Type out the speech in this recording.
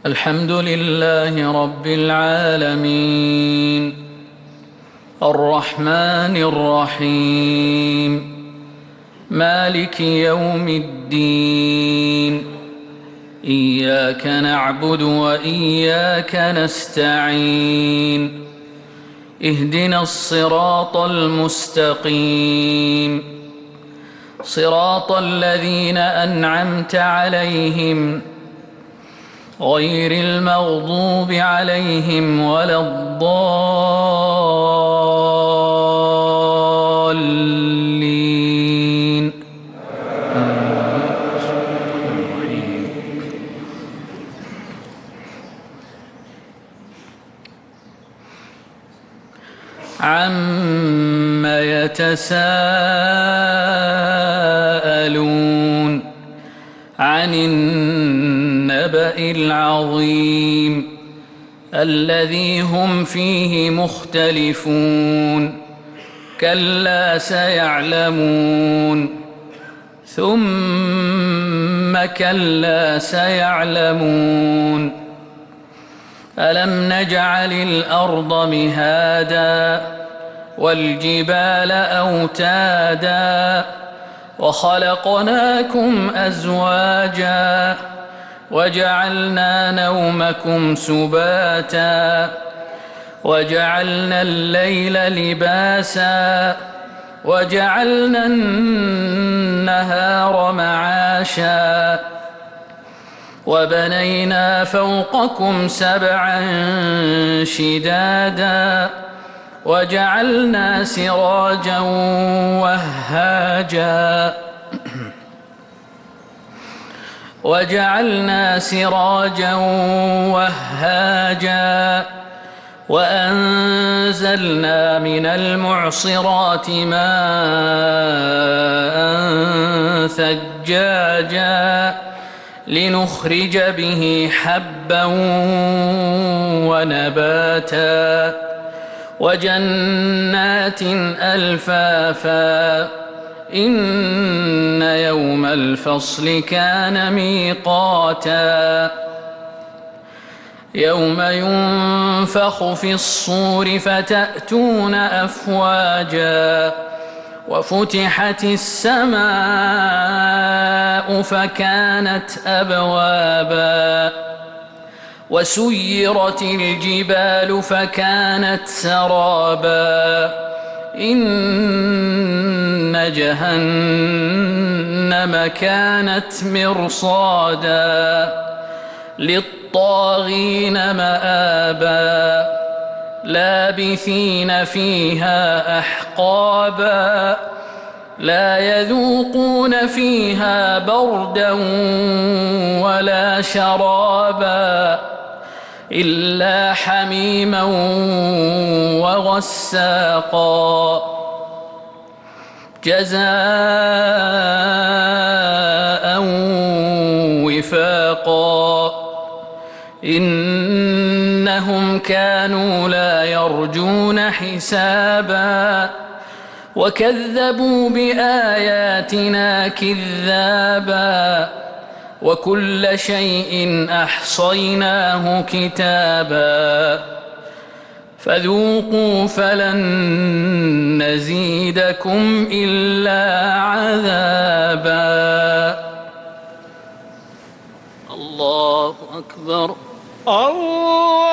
الحمد لله رب العالمين الرحمن الرحيم مالك يوم الدين إياك نعبد وإياك نستعين اهدنا الصراط المستقيم صراط الذين أنعمت عليهم غير المغضوب عليهم ولا الضالين عم يتساءلون عن النبأ العظيم الذي هم فيه مختلفون كلا سيعلمون ثم كلا سيعلمون ألم نجعل الأرض مهادا والجبال أوتادا وخلقناكم أزواجا وجعلنا نومكم سباتا وجعلنا الليل لباسا وجعلنا النهار معاشا وبنينا فوقكم سبعا شدادا وجعلنا سراجا وهاجا وأنزلنا من المعصرات ماء ثجاجا لنخرج به حبا ونباتا وجنات ألفافا إن يوم الفصل كان ميقاتا يوم ينفخ في الصور فتأتون أفواجا وفتحت السماء فكانت أبوابا وسيرت الجبال فكانت سرابا إن جهنم كانت مرصادا للطاغين مآبا لابثين فيها أحقابا لا يذوقون فيها بردا ولا شرابا إلا حميما وغساقا جزاء وفاقا إنهم كانوا لا يرجون حسابا وكذبوا بآياتنا كذابا وكل شيء أحصيناه كتابا فذوقوا فلن نزيدكم إلا عذابا الله أكبر الله